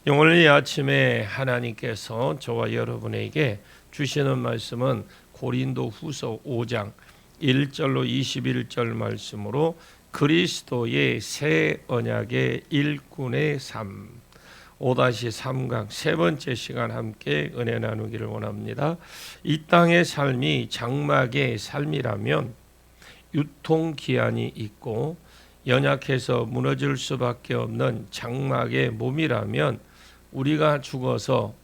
오늘 이 아침에 하나님께서 저와 여러분에게 주시는 말씀은 고린도 후서 5장 1절로 21절 말씀으로 그리스도의 새 언약의 일꾼의 삶 5-3강 세 번째 시간 함께 은혜 나누기를 원합니다. 이 땅의 삶이 장막의 삶이라면 유통기한이 있고 연약해서 무너질 수밖에 없는 장막의 몸이라면 우리가 죽어서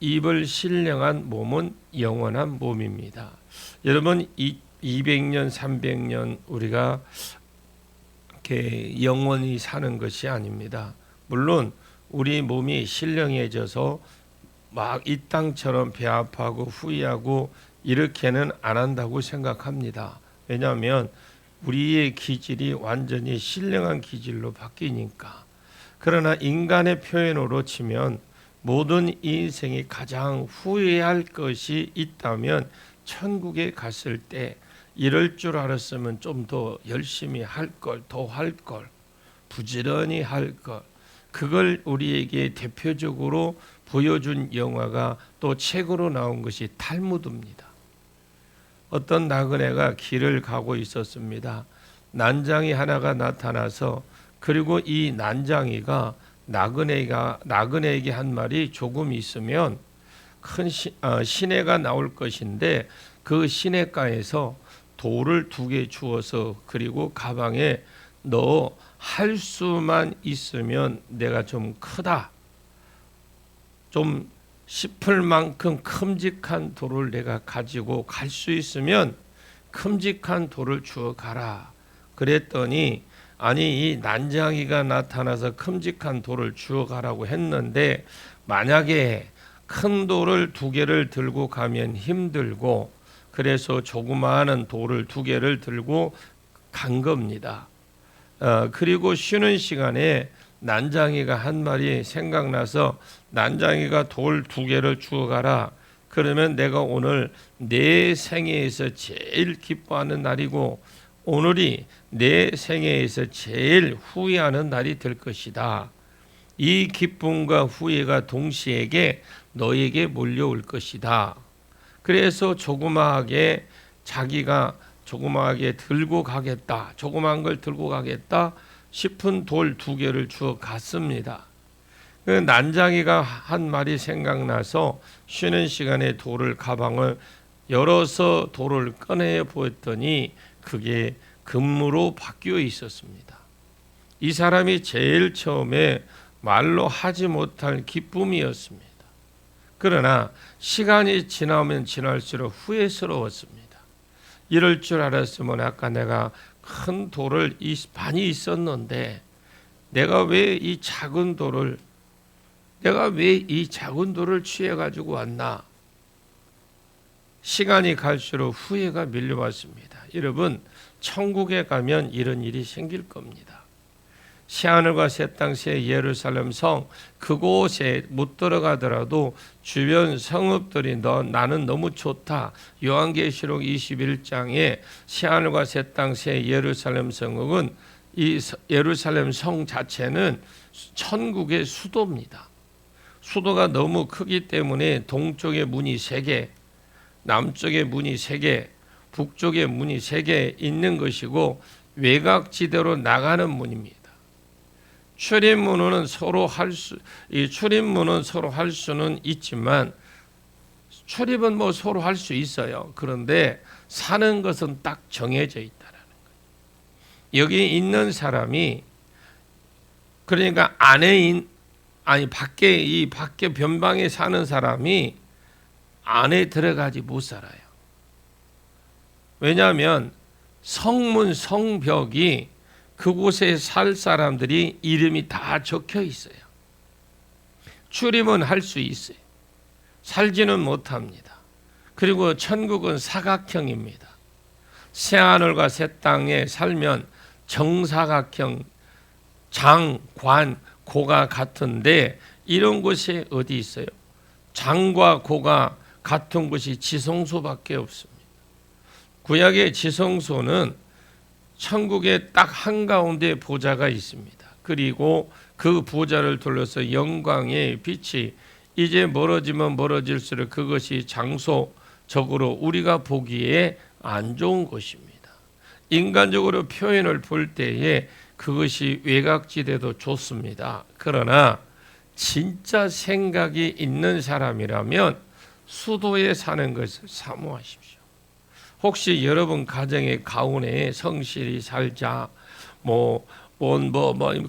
입을 신령한 몸은 영원한 몸입니다. 여러분 200년 300년 우리가 이렇게 영원히 사는 것이 아닙니다. 물론 우리 몸이 신령해져서 막 이 땅처럼 배아파고 후회하고 이렇게는 안 한다고 생각합니다. 왜냐하면 우리의 기질이 완전히 신령한 기질로 바뀌니까. 그러나 인간의 표현으로 치면 모든 인생이 가장 후회할 것이 있다면 천국에 갔을 때 이럴 줄 알았으면 좀 더 열심히 할 걸, 더 할 걸, 부지런히 할 걸. 그걸 우리에게 대표적으로 보여준 영화가 또 책으로 나온 것이 탈무드입니다. 어떤 나그네가 길을 가고 있었습니다. 난장이 하나가 나타나서 그리고 이 난장이가 나그네에게 한 말이 조금 있으면 큰 시내가 나올 것인데 그 시내가에서 돌을 2개 주어서 그리고 가방에 너 할 수만 있으면 내가 좀 크다 좀 싶을 만큼 큼직한 돌을 내가 가지고 갈 수 있으면 큼직한 돌을 주어 가라. 그랬더니 아니 이 난장이가 나타나서 큼직한 돌을 주어 가라고 했는데 만약에 큰 돌을 2개를 들고 가면 힘들고 그래서 조그마한 돌을 2개를 들고 간 겁니다. 그리고 쉬는 시간에 난장이가 한 말이 생각나서 난장이가 돌 2개를 주어 가라. 그러면 내가 오늘 내 생애에서 제일 기뻐하는 날이고 오늘이 내 생애에서 제일 후회하는 날이 될 것이다. 이 기쁨과 후회가 동시에 너에게 몰려올 것이다. 그래서 조그마하게 들고 가겠다. 조그마한 걸 들고 가겠다 싶은 돌 2개를 주어 갔습니다. 그 난장이가 한 말이 생각나서 쉬는 시간에 가방을 열어서 돌을 꺼내 보았더니 그게 금으로 바뀌어 있었습니다. 이 사람이 제일 처음에 말로 하지 못할 기쁨이었습니다. 그러나 시간이 지나면 지날수록 후회스러웠습니다. 이럴 줄 알았으면 아까 내가 큰 돌을 많이 있었는데 내가 왜 이 작은 돌을 취해 가지고 왔나? 시간이 갈수록 후회가 밀려왔습니다. 여러분 천국에 가면 이런 일이 생길 겁니다. 새하늘과 새 땅 새 예루살렘 성 그곳에 못 들어가더라도 주변 성읍들이 나는 너무 좋다. 요한계시록 21장에 새하늘과 새 땅 새 예루살렘 성읍은 이 예루살렘 성 자체는 천국의 수도입니다. 수도가 너무 크기 때문에 동쪽에 문이 3개, 남쪽에 문이 3개, 북쪽에 문이 3개 있는 것이고 외곽지대로 나가는 문입니다. 출입문은 서로 할 수는 있지만 출입은 서로 할 수 있어요. 그런데 사는 것은 딱 정해져 있다라는 거예요. 여기 있는 사람이 그러니까 밖에 변방에 사는 사람이 안에 들어가지 못 살아요. 왜냐하면 성벽이 그곳에 살 사람들이 이름이 다 적혀 있어요. 출입은 할 수 있어요. 살지는 못합니다. 그리고 천국은 사각형입니다. 새하늘과 새 땅에 살면 정사각형, 장, 관, 고가 같은데 이런 곳이 어디 있어요? 장과 고가 같은 곳이 지성소밖에 없습니다. 구약의 지성소는 천국에 딱 한가운데 보좌가 있습니다. 그리고 그 보좌를 둘러서 영광의 빛이 이제 멀어지면 멀어질수록 그것이 장소적으로 우리가 보기에 안 좋은 것입니다. 인간적으로 표현을 볼 때에 그것이 외곽지대도 좋습니다. 그러나 진짜 생각이 있는 사람이라면 수도에 사는 것을 사모하십시오. 혹시 여러분 가정의 가훈에 성실히 살자,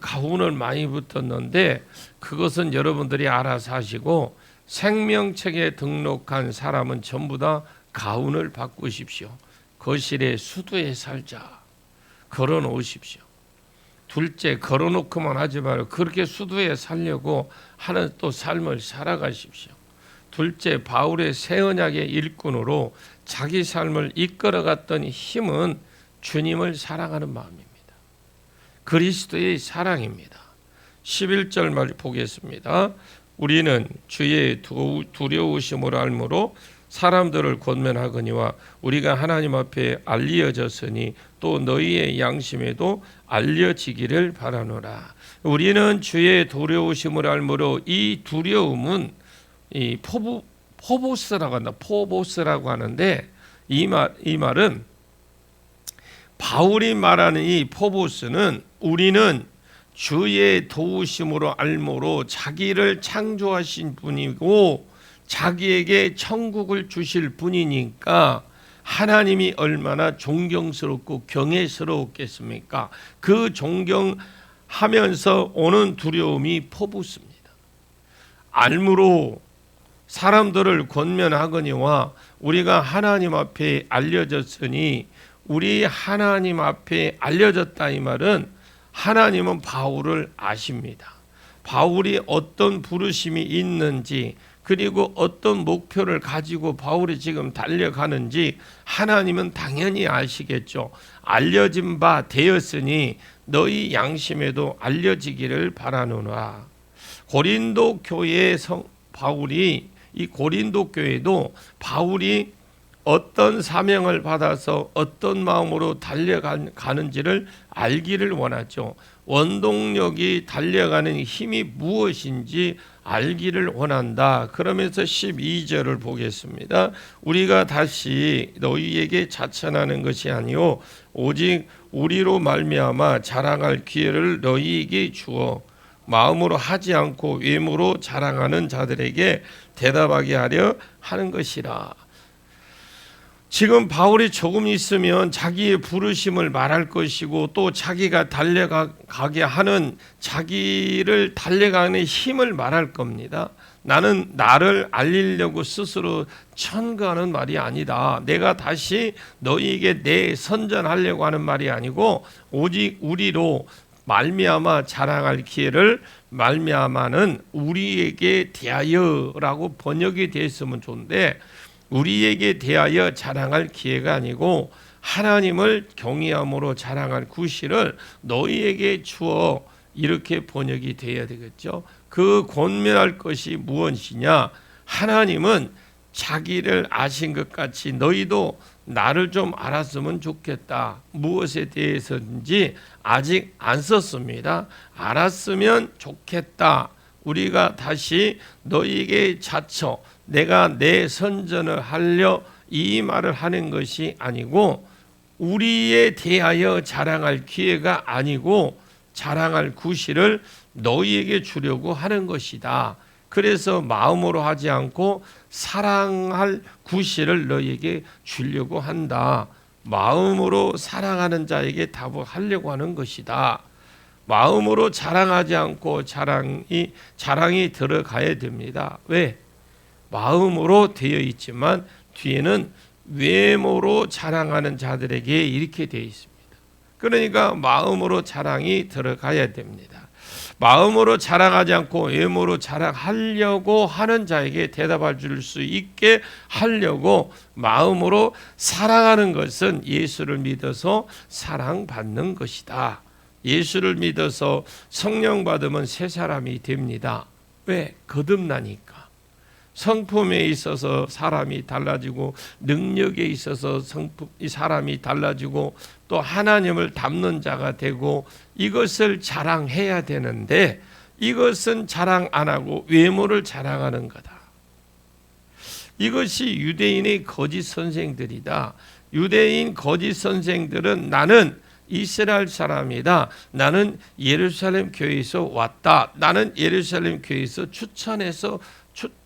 가훈을 많이 붙었는데 그것은 여러분들이 알아서 하시고 생명책에 등록한 사람은 전부 다 가훈을 바꾸십시오. 거실에 수도에 살자. 걸어 놓으십시오. 둘째, 걸어 놓고만 하지 말고 그렇게 수도에 살려고 하는 또 삶을 살아가십시오. 둘째, 바울의 새 언약의 일꾼으로 자기 삶을 이끌어갔던 힘은 주님을 사랑하는 마음입니다. 그리스도의 사랑입니다. 11절 말 보겠습니다. 우리는 주의 두려우심을 알므로 사람들을 권면하거니와 우리가 하나님 앞에 알려졌으니 또 너희의 양심에도 알려지기를 바라노라. 우리는 주의 두려우심을 알므로 이 두려움은 이 포보스라고 한다. 포보스라고 하는데 이 말은 바울이 말하는 이 포보스는 우리는 주의 도우심으로 알므로 자기를 창조하신 분이고 자기에게 천국을 주실 분이니까 하나님이 얼마나 존경스럽고 경외스러웠겠습니까? 그 존경하면서 오는 두려움이 포부스입니다. 알므로 사람들을 권면하거니와 우리가 하나님 앞에 알려졌으니 우리 하나님 앞에 알려졌다 이 말은 하나님은 바울을 아십니다. 바울이 어떤 부르심이 있는지 그리고 어떤 목표를 가지고 바울이 지금 달려가는지 하나님은 당연히 아시겠죠. 알려진 바 되었으니 너희 양심에도 알려지기를 바라노라. 고린도 교회의 바울이 이 고린도 교회도 바울이 어떤 사명을 받아서 어떤 마음으로 달려가는지를 알기를 원하죠. 원동력이 달려가는 힘이 무엇인지 알기를 원한다. 그러면서 12절을 보겠습니다. 우리가 다시 너희에게 자천하는 것이 아니요 오직 우리로 말미암아 자랑할 기회를 너희에게 주어 마음으로 하지 않고 외모로 자랑하는 자들에게 대답하게 하려 하는 것이라. 지금 바울이 조금 있으면 자기의 부르심을 말할 것이고 또 자기가 달려가게 하는 자기를 달려가는 힘을 말할 겁니다. 나는 나를 알리려고 스스로 천거하는 말이 아니다. 내가 다시 너희에게 내 선전하려고 하는 말이 아니고 오직 우리로 말미암아 자랑할 기회를 말미암아는 우리에게 대하여라고 번역이 되었으면 좋은데 우리에게 대하여 자랑할 기회가 아니고 하나님을 경외함으로 자랑할 구실을 너희에게 주어 이렇게 번역이 되어야 되겠죠. 그 권면할 것이 무엇이냐? 하나님은 자기를 아신 것 같이 너희도 나를 좀 알았으면 좋겠다. 무엇에 대해서인지 아직 안 썼습니다. 알았으면 좋겠다. 우리가 다시 너희에게 자처 내가 내 선전을 하려 이 말을 하는 것이 아니고 우리에 대하여 자랑할 기회가 아니고 자랑할 구실을 너희에게 주려고 하는 것이다. 그래서 마음으로 하지 않고 사랑할 구실을 너희에게 주려고 한다. 마음으로 사랑하는 자에게 답하려고 하는 것이다. 마음으로 자랑하지 않고 자랑이 들어가야 됩니다. 왜? 마음으로 되어 있지만 뒤에는 외모로 자랑하는 자들에게 이렇게 되어 있습니다. 그러니까 마음으로 자랑이 들어가야 됩니다. 마음으로 자랑하지 않고 외모로 자랑하려고 하는 자에게 대답할 수 있게 하려고 마음으로 사랑하는 것은 예수를 믿어서 사랑받는 것이다. 예수를 믿어서 성령 받으면 새 사람이 됩니다. 왜? 거듭나니까. 성품에 있어서 사람이 달라지고 능력에 있어서 사람이 달라지고 또 하나님을 닮는 자가 되고 이것을 자랑해야 되는데 이것은 자랑 안 하고 외모를 자랑하는 거다. 이것이 유대인의 거짓 선생들이다. 유대인 거짓 선생들은 나는 이스라엘 사람이다. 나는 예루살렘 교회에서 왔다. 나는 예루살렘 교회에서 추천해서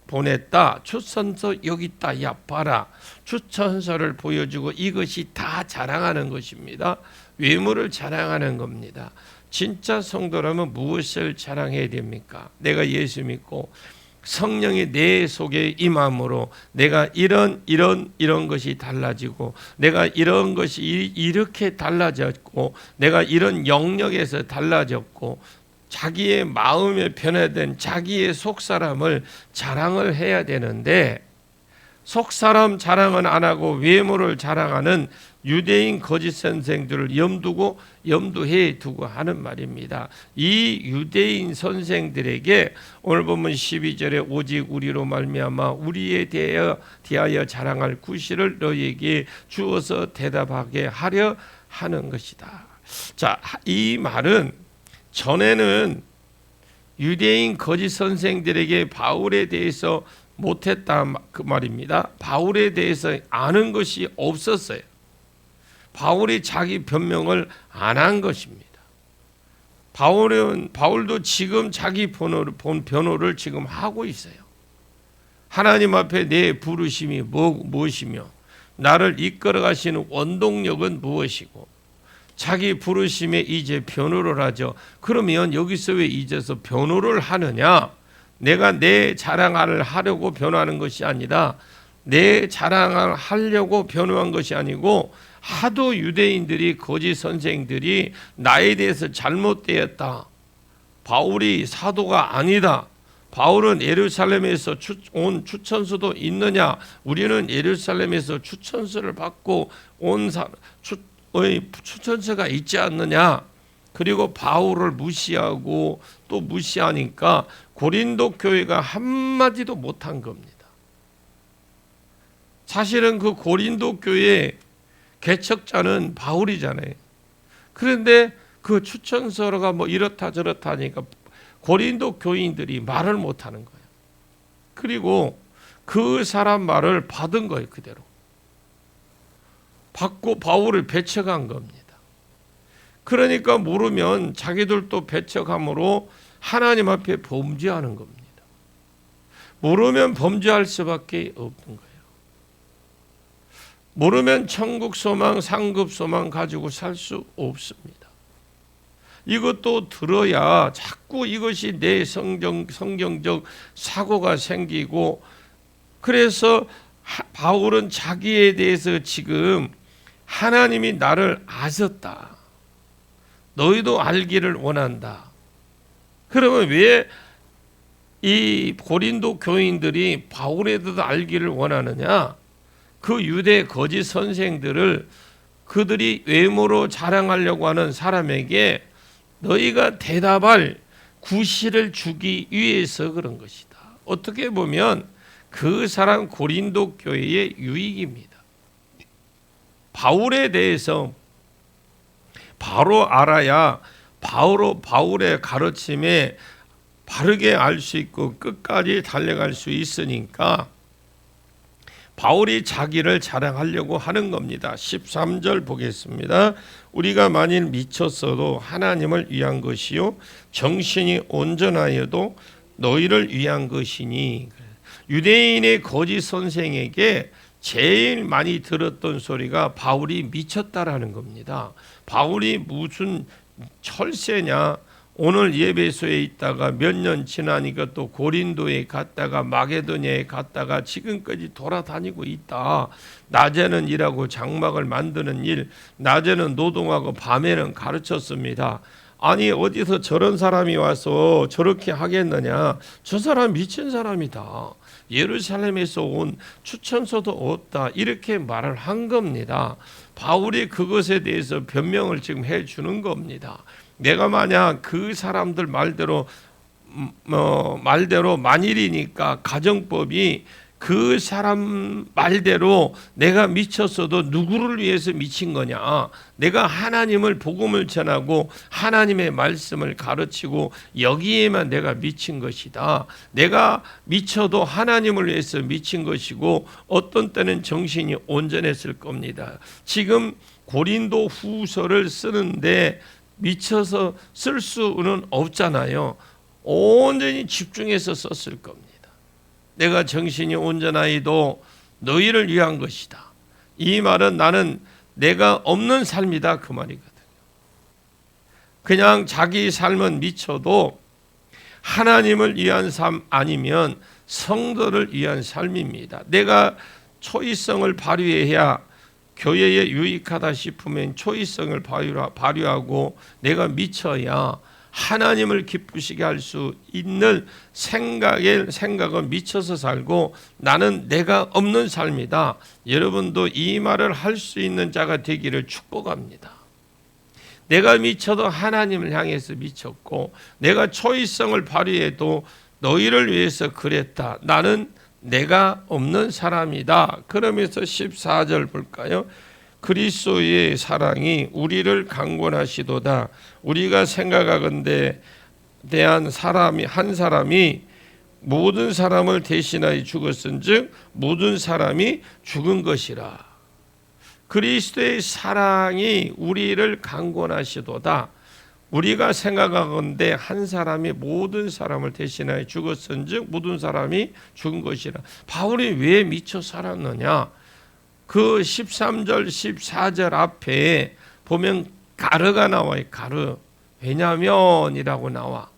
보냈다. 추천서 여기 있다. 야 봐라. 추천서를 보여주고 이것이 다 자랑하는 것입니다. 외모를 자랑하는 겁니다. 진짜 성도라면 무엇을 자랑해야 됩니까? 내가 예수 믿고 성령이 내 속에 임함으로 내가 이런 것이 달라지고 내가 이런 것이 이렇게 달라졌고 내가 이런 영역에서 달라졌고 자기의 마음에 변화된 자기의 속사람을 자랑을 해야 되는데 속사람 자랑은 안 하고 외모를 자랑하는 유대인 거짓 선생들을 염두해 두고 하는 말입니다. 이 유대인 선생들에게 오늘 보면 12절에 오직 우리로 말미암아 우리에 대하여 자랑할 구실을 너희에게 주어서 대답하게 하려 하는 것이다. 자, 이 말은 전에는 유대인 거짓 선생들에게 바울에 대해서 못했다 그 말입니다. 바울에 대해서 아는 것이 없었어요. 바울이 자기 변명을 안 한 것입니다. 바울도 지금 자기 변호를 지금 하고 있어요. 하나님 앞에 내 부르심이 무엇이며 나를 이끌어 가시는 원동력은 무엇이고 자기 부르심에 이제 변호를 하죠. 그러면 여기서 왜 이제서 변호를 하느냐? 내가 내 자랑을 하려고 변호하는 것이 아니라 내 자랑을 하려고 변호한 것이 아니고 하도 유대인들이 거짓 선생들이 나에 대해서 잘못되었다. 바울이 사도가 아니다. 바울은 예루살렘에서 온 추천서도 있느냐? 우리는 예루살렘에서 추천서를 받고 온 추천서가 있지 않느냐? 그리고 바울을 무시하고 또 무시하니까 고린도 교회가 한마디도 못한 겁니다. 사실은 그 고린도 교회 개척자는 바울이잖아요. 그런데 그 추천서가 뭐 이렇다 저렇다 하니까 고린도 교인들이 말을 못하는 거예요. 그리고 그 사람 말을 받은 거예요. 그대로 받고 바울을 배척한 겁니다. 그러니까 모르면 자기들도 배척함으로 하나님 앞에 범죄하는 겁니다. 모르면 범죄할 수밖에 없는 거예요. 모르면 천국 소망, 상급 소망 가지고 살 수 없습니다. 이것도 들어야 자꾸 이것이 내 성경적 사고가 생기고 그래서 바울은 자기에 대해서 지금 하나님이 나를 아셨다. 너희도 알기를 원한다. 그러면 왜 이 고린도 교인들이 바울에 대해서 알기를 원하느냐? 그 유대 거짓 선생들을 그들이 외모로 자랑하려고 하는 사람에게 너희가 대답할 구실을 주기 위해서 그런 것이다. 어떻게 보면 그 사람 고린도 교회의 유익입니다. 바울에 대해서 바로 알아야 바울의 가르침에 바르게 알 수 있고 끝까지 달려갈 수 있으니까 바울이 자기를 자랑하려고 하는 겁니다. 13절 보겠습니다. 우리가 만일 미쳤어도 하나님을 위한 것이요 정신이 온전하여도 너희를 위한 것이니. 유대인의 거짓 선생에게 제일 많이 들었던 소리가 바울이 미쳤다라는 겁니다. 바울이 무슨 철새냐? 오늘 예배소에 있다가 몇 년 지나니까 또 고린도에 갔다가 마게도냐에 갔다가 지금까지 돌아다니고 있다. 낮에는 일하고 장막을 만드는 일, 낮에는 노동하고 밤에는 가르쳤습니다. 아니 어디서 저런 사람이 와서 저렇게 하겠느냐? 저 사람 미친 사람이다. 예루살렘에서 온 추천서도 없다. 이렇게 말을 한 겁니다. 바울이 그것에 대해서 변명을 지금 해주는 겁니다. 내가 만약 그 사람들 말대로 만일이니까 가정법이 그 사람 말대로 내가 미쳤어도 누구를 위해서 미친 거냐? 내가 하나님을 복음을 전하고 하나님의 말씀을 가르치고 여기에만 내가 미친 것이다. 내가 미쳐도 하나님을 위해서 미친 것이고 어떤 때는 정신이 온전했을 겁니다. 지금 고린도 후서를 쓰는데 미쳐서 쓸 수는 없잖아요. 온전히 집중해서 썼을 겁니다. 내가 정신이 온전하이도 너희를 위한 것이다. 이 말은 나는 내가 없는 삶이다 그 말이거든요. 그냥 자기 삶은 미쳐도 하나님을 위한 삶 아니면 성도를 위한 삶입니다. 내가 초이성을 발휘해야 교회에 유익하다 싶으면 초이성을 발휘하고 내가 미쳐야 하나님을 기쁘시게 할 수 있는 생각은 미쳐서 살고 나는 내가 없는 삶이다. 여러분도 이 말을 할 수 있는 자가 되기를 축복합니다. 내가 미쳐도 하나님을 향해서 미쳤고 내가 초이성을 발휘해도 너희를 위해서 그랬다. 나는 내가 없는 사람이다. 그러면서 14절 볼까요? 그리스도의 사랑이 우리를 강권하시도다. 우리가 생각하건대 대한 사람이 한 사람이 모든 사람을 대신하여 죽었은즉 모든 사람이 죽은 것이라. 그리스도의 사랑이 우리를 강권하시도다. 우리가 생각하건대 한 사람이 모든 사람을 대신하여 죽었은즉 모든 사람이 죽은 것이라. 바울이 왜 미쳐 살았느냐? 그 13절 14절 앞에 보면 가르가 나와요. 가르. 왜냐면이라고 나와.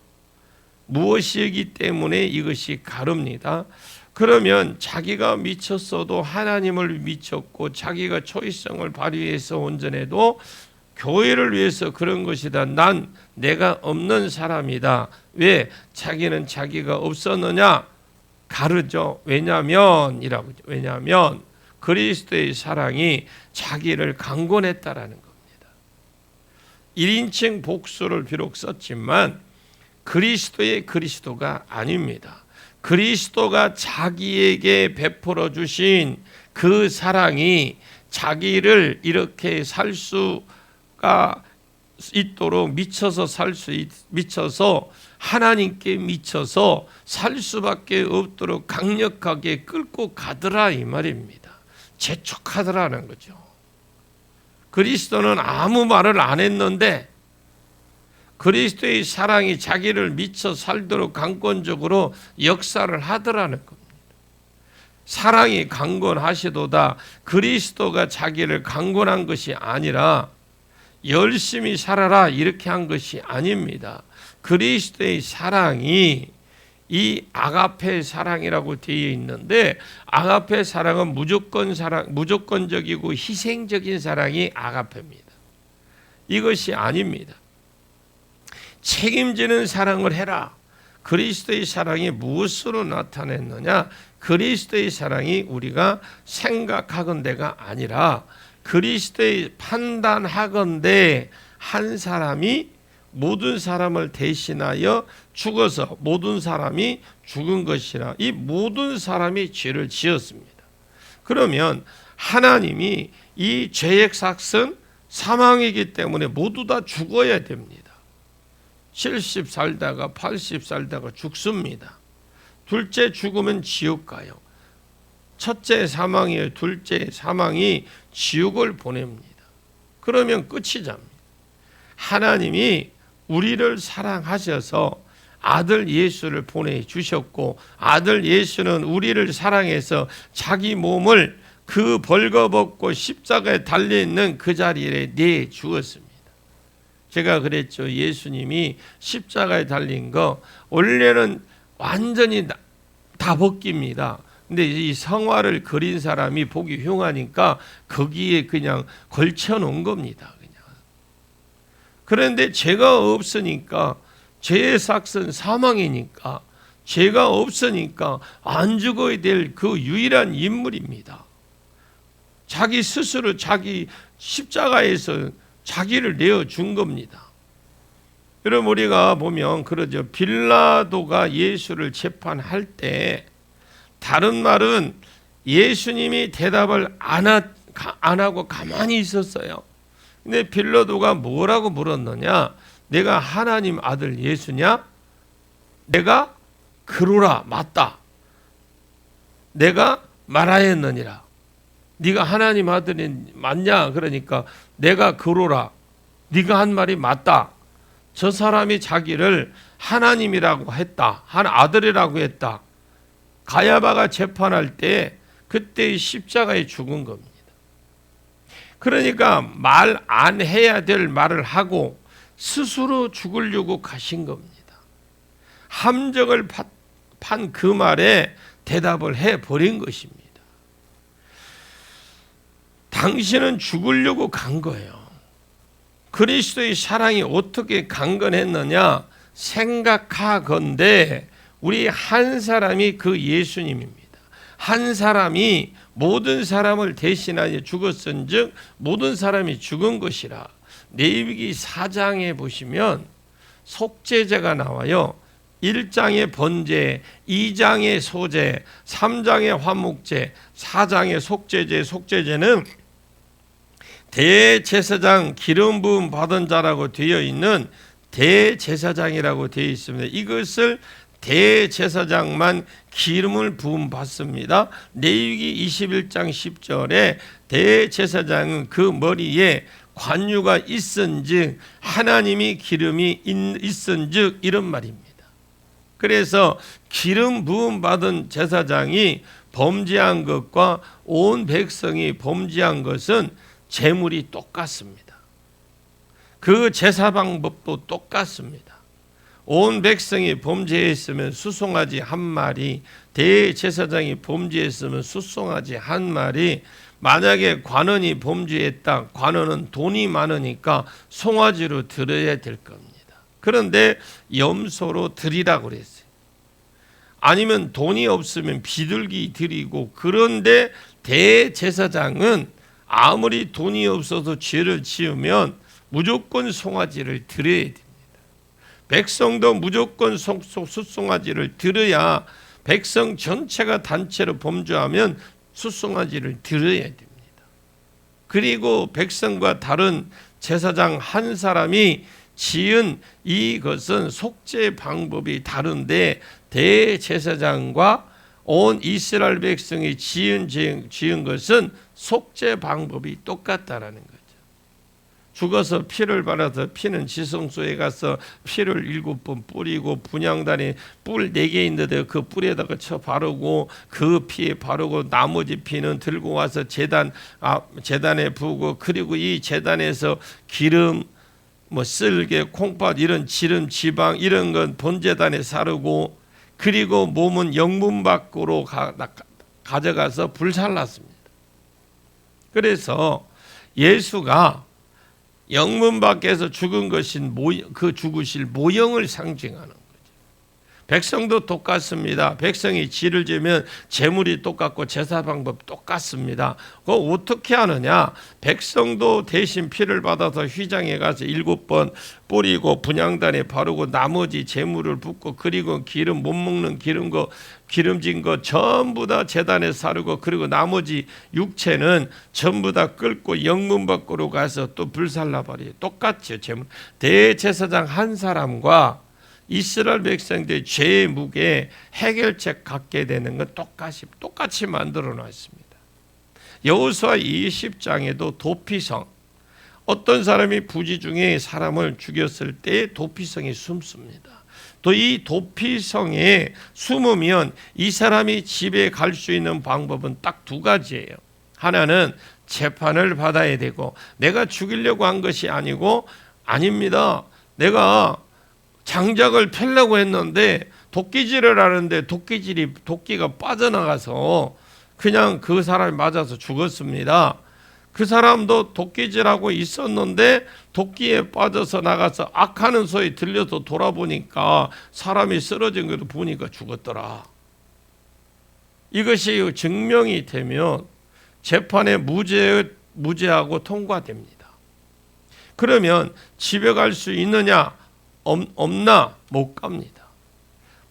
무엇이기 때문에 이것이 가릅니다. 그러면 자기가 미쳤어도 하나님을 미쳤고 자기가 초이성을 발휘해서 온전해도 교회를 위해서 그런 것이다. 난 내가 없는 사람이다. 왜? 자기는 자기가 없었느냐? 가르죠. 왜냐면 그리스도의 사랑이 자기를 강권했다라는 겁니다. 1인칭 복수를 비록 썼지만 그리스도의 그리스도가 아닙니다. 그리스도가 자기에게 베풀어 주신 그 사랑이 자기를 이렇게 살 수가 있도록 미쳐서 하나님께 미쳐서 살 수밖에 없도록 강력하게 끌고 가더라 이 말입니다. 재촉하더라는 거죠. 그리스도는 아무 말을 안 했는데 그리스도의 사랑이 자기를 미쳐 살도록 강권적으로 역사를 하더라는 겁니다. 사랑이 강권하시도다. 그리스도가 자기를 강권한 것이 아니라 열심히 살아라 이렇게 한 것이 아닙니다. 그리스도의 사랑이 이 아가페 사랑이라고 되어 있는데 아가페 사랑은 무조건적이고 희생적인 사랑이 아가페입니다. 이것이 아닙니다. 책임지는 사랑을 해라. 그리스도의 사랑이 무엇으로 나타냈느냐? 그리스도의 사랑이 우리가 생각하건대가 아니라 그리스도의 판단하건대 한 사람이 모든 사람을 대신하여 죽어서 모든 사람이 죽은 것이라. 이 모든 사람이 죄를 지었습니다. 그러면 하나님이 이 죄의 삭은 사망이기 때문에 모두 다 죽어야 됩니다. 70 살다가 80 살다가 죽습니다. 둘째 죽으면 지옥 가요. 첫째 사망이에요. 둘째 사망이 지옥을 보냅니다. 그러면 끝이 잡니다. 하나님이 우리를 사랑하셔서 아들 예수를 보내주셨고 아들 예수는 우리를 사랑해서 자기 몸을 그 벌거벗고 십자가에 달려있는 그 자리에 내주었습니다. 제가 그랬죠. 예수님이 십자가에 달린 거 원래는 완전히 다 벗깁니다. 근데 이 성화를 그린 사람이 보기 흉하니까 거기에 그냥 걸쳐놓은 겁니다. 그냥. 그런데 죄가 없으니까 죄의 삭은 사망이니까 죄가 없으니까 안 죽어야 될 그 유일한 인물입니다. 자기 스스로 자기 십자가에서 자기를 내어준 겁니다. 여러분 우리가 보면 그러죠. 빌라도가 예수를 재판할 때 다른 말은 예수님이 대답을 안 하고 가만히 있었어요. 근데 빌라도가 뭐라고 물었느냐? 내가 하나님 아들 예수냐? 내가 그러라, 맞다. 내가 말하였느니라. 네가 하나님 아들이 맞냐? 그러니까 내가 그러라. 네가 한 말이 맞다. 저 사람이 자기를 하나님이라고 했다. 한 아들이라고 했다. 가야바가 재판할 때 그때 십자가에 죽은 겁니다. 그러니까 말 안 해야 될 말을 하고 스스로 죽으려고 가신 겁니다. 함정을 판 그 말에 대답을 해버린 것입니다. 당신은 죽으려고 간 거예요. 그리스도의 사랑이 어떻게 강건했느냐 생각하건대 우리 한 사람이 그 예수님입니다. 한 사람이 모든 사람을 대신하여 죽었은즉 모든 사람이 죽은 것이라. 레위기 4장에 보시면 속죄제가 나와요. 1장의 번제, 2장의 소제, 3장의 화목제, 4장의 속죄제. 속죄제는 대제사장 기름 부음 받은 자라고 되어 있는 대제사장이라고 되어 있습니다. 이것을 대제사장만 기름을 부음 받습니다. 레위기 21장 10절에 대제사장은 그 머리에 관유가 있은즉 하나님이 기름이 있은즉 이런 말입니다. 그래서 기름 부음 받은 제사장이 범죄한 것과 온 백성이 범죄한 것은 제물이 똑같습니다. 그 제사 방법도 똑같습니다. 온 백성이 범죄했으면 수송아지 한 마리, 대제사장이 범죄했으면 수송아지 한 마리, 만약에 관원이 범죄했다, 관원은 돈이 많으니까 송아지로 드려야 될 겁니다. 그런데 염소로 드리라고 그랬어요. 아니면 돈이 없으면 비둘기 드리고, 그런데 대제사장은 아무리 돈이 없어도 죄를 지으면 무조건 송아지를 드려야 됩니다. 백성도 무조건 숫송아지를 드려야, 백성 전체가 단체로 범죄하면 숫송아지를 드려야 됩니다. 그리고 백성과 다른 제사장 한 사람이 지은 이것은 속죄 방법이 다른데 대제사장과 온 이스라엘 백성이 지은 것은 속죄 방법이 똑같다라는 거죠. 죽어서 피를 발라서 피는 지성소에 가서 피를 7번 뿌리고, 분향단에 뿔 4개 있는데 그 뿔에다가 쳐 바르고, 그 피에 바르고, 나머지 피는 들고 와서 제단에 부고, 그리고 이 제단에서 기름, 쓸개, 콩팥 이런 기름, 지방 이런 건 번제단에 사르고, 그리고 몸은 영문 밖으로 가져가서 불살랐습니다. 그래서 예수가 영문 밖에서 죽은 것인 그 죽으실 모형을 상징하는 거죠. 백성도 똑같습니다. 백성이 지를 지면 제물이 똑같고 제사 방법 똑같습니다. 그거 어떻게 하느냐? 백성도 대신 피를 받아서 휘장에 가서 7번 뿌리고 분향단에 바르고, 나머지 제물을 붓고, 그리고 기름 못 먹는 기름진 거 전부 다 제단에 사르고, 그리고 나머지 육체는 전부 다 끓고 영문 밖으로 가서 또 불살라 버려요. 똑같죠. 제물. 대제사장 한 사람과 이스라엘 백성들의 죄의 무게 해결책 갖게 되는 건 똑같이 만들어 놨습니다. 여호수아 20장에도 도피성, 어떤 사람이 부지 중에 사람을 죽였을 때 도피성이 숨습니다. 또 이 도피성에 숨으면 이 사람이 집에 갈 수 있는 방법은 딱 2가지예요. 하나는 재판을 받아야 되고, 내가 죽이려고 한 것이 아니고, 아닙니다, 내가 장작을 펴려고 했는데 도끼질을 하는데 도끼가 빠져나가서 그냥 그 사람이 맞아서 죽었습니다. 그 사람도 도끼질하고 있었는데 도끼에 빠져서 나가서 악하는 소리 들려서 돌아보니까 사람이 쓰러진 것을 보니까 죽었더라. 이것이 증명이 되면 재판에 무죄하고 통과됩니다. 그러면 집에 갈 수 있느냐? 없나? 못 갑니다.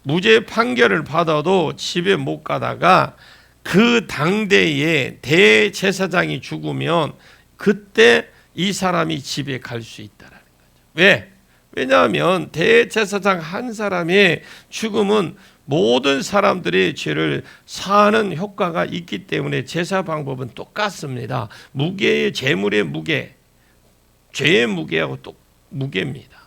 무죄 판결을 받아도 집에 못 가다가 그 당대에 대제사장이 죽으면 그때 이 사람이 집에 갈 수 있다라는 거죠. 왜? 왜냐하면 대제사장 한 사람의 죽음은 모든 사람들의 죄를 사하는 효과가 있기 때문에 제사 방법은 똑같습니다. 무게의 재물의 무게, 죄의 무게하고 무게입니다.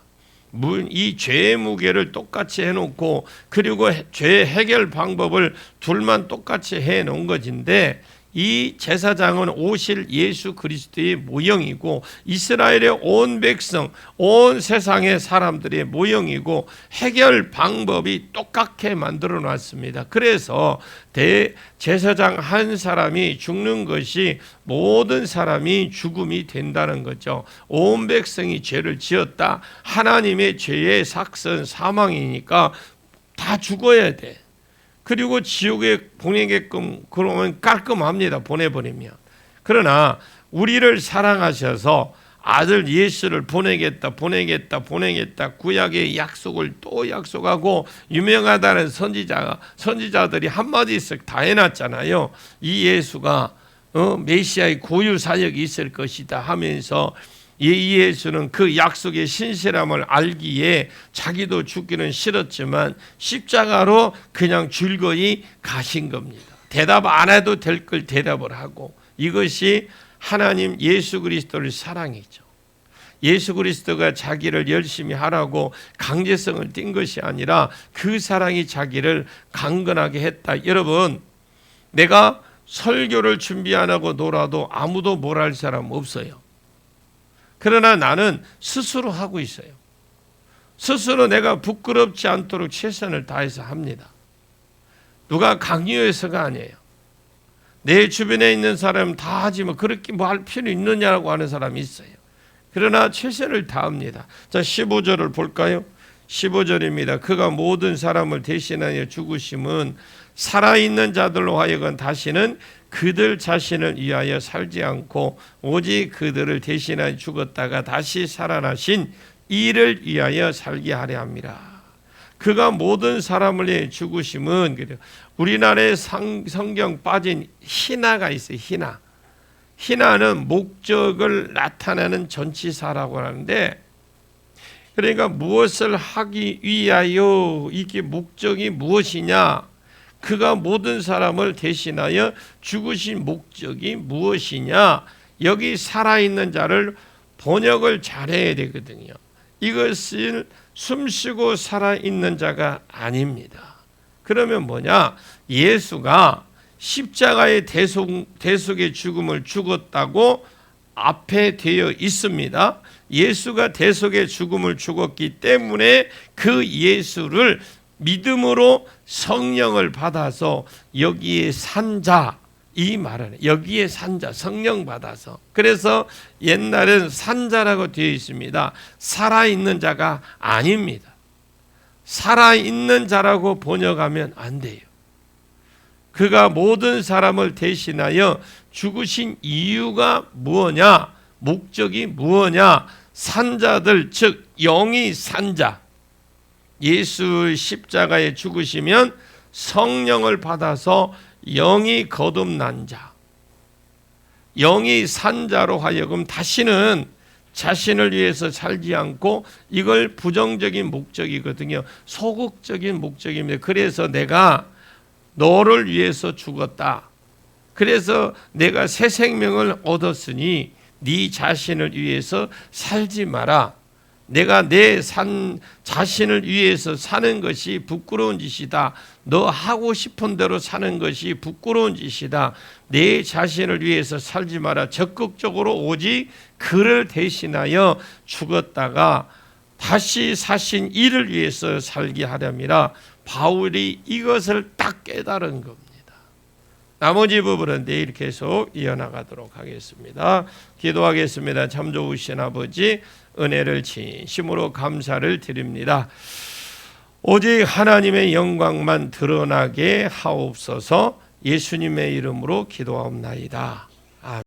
이 죄의 무게를 똑같이 해놓고 그리고 죄 해결 방법을 둘만 똑같이 해놓은 것인데 이 제사장은 오실 예수 그리스도의 모형이고 이스라엘의 온 백성, 온 세상의 사람들의 모형이고 해결 방법이 똑같게 만들어 놨습니다. 그래서 대제사장 한 사람이 죽는 것이 모든 사람이 죽음이 된다는 거죠. 온 백성이 죄를 지었다. 하나님의 죄의 삭선 사망이니까 다 죽어야 돼. 그리고 지옥에 보내게끔 그러면 깔끔합니다. 보내버리면. 그러나 우리를 사랑하셔서 아들 예수를 보내겠다 구약의 약속을 또 약속하고 유명하다는 선지자들이 한마디씩 다 해놨잖아요. 이 예수가 메시아의 고유 사역이 있을 것이다 하면서 이 예수는 그 약속의 신실함을 알기에 자기도 죽기는 싫었지만 십자가로 그냥 즐거이 가신 겁니다. 대답 안 해도 될 걸 대답을 하고, 이것이 하나님 예수 그리스도를 사랑이죠. 예수 그리스도가 자기를 열심히 하라고 강제성을 띈 것이 아니라 그 사랑이 자기를 강건하게 했다. 여러분, 내가 설교를 준비 안 하고 놀아도 아무도 뭘 할 사람 없어요. 그러나 나는 스스로 하고 있어요. 스스로 내가 부끄럽지 않도록 최선을 다해서 합니다. 누가 강요해서가 아니에요. 내 주변에 있는 사람 다 하지만 그렇게 뭐 할 필요 있느냐라고 하는 사람이 있어요. 그러나 최선을 다합니다. 자, 15절을 볼까요? 15절입니다. 그가 모든 사람을 대신하여 죽으심은 살아있는 자들로 하여금 다시는 그들 자신을 위하여 살지 않고 오직 그들을 대신하여 죽었다가 다시 살아나신 이를 위하여 살게 하려 함이라. 그가 모든 사람을 위해 죽으심은, 우리나라에 성경 빠진 희나가 있어요. 희나는 목적을 나타내는 전치사라고 하는데, 그러니까 무엇을 하기 위하여, 이게 목적이 무엇이냐, 그가 모든 사람을 대신하여 죽으신 목적이 무엇이냐, 여기 살아있는 자를 번역을 잘해야 되거든요. 이것을 숨쉬고 살아있는 자가 아닙니다. 그러면 뭐냐, 예수가 십자가의 대속의 죽음을 죽었다고 앞에 되어 있습니다. 예수가 대속의 죽음을 죽었기 때문에 그 예수를 믿음으로 성령을 받아서 여기에 산 자, 이 말은 여기에 산 자, 성령 받아서. 그래서 옛날엔 산 자라고 되어 있습니다. 살아있는 자가 아닙니다. 살아있는 자라고 번역하면 안 돼요. 그가 모든 사람을 대신하여 죽으신 이유가 무엇냐, 목적이 무엇냐, 산자들, 즉 영이 산자, 예수 십자가에 죽으시면 성령을 받아서 영이 거듭난 자, 영이 산 자로 하여금 다시는 자신을 위해서 살지 않고, 이걸 부정적인 목적이거든요. 소극적인 목적입니다. 그래서 내가 너를 위해서 죽었다. 그래서 내가 새 생명을 얻었으니 네 자신을 위해서 살지 마라. 내가 내 자신을 위해서 사는 것이 부끄러운 짓이다. 너 하고 싶은 대로 사는 것이 부끄러운 짓이다. 내 자신을 위해서 살지 마라. 적극적으로 오직 그를 대신하여 죽었다가 다시 사신 이를 위해서 살게 하렵니다. 바울이 이것을 딱 깨달은 겁니다. 나머지 부분은 내일 계속 이어나가도록 하겠습니다. 기도하겠습니다. 참 좋으신 아버지, 은혜를 진심으로 감사를 드립니다. 오직 하나님의 영광만 드러나게 하옵소서. 예수님의 이름으로 기도하옵나이다.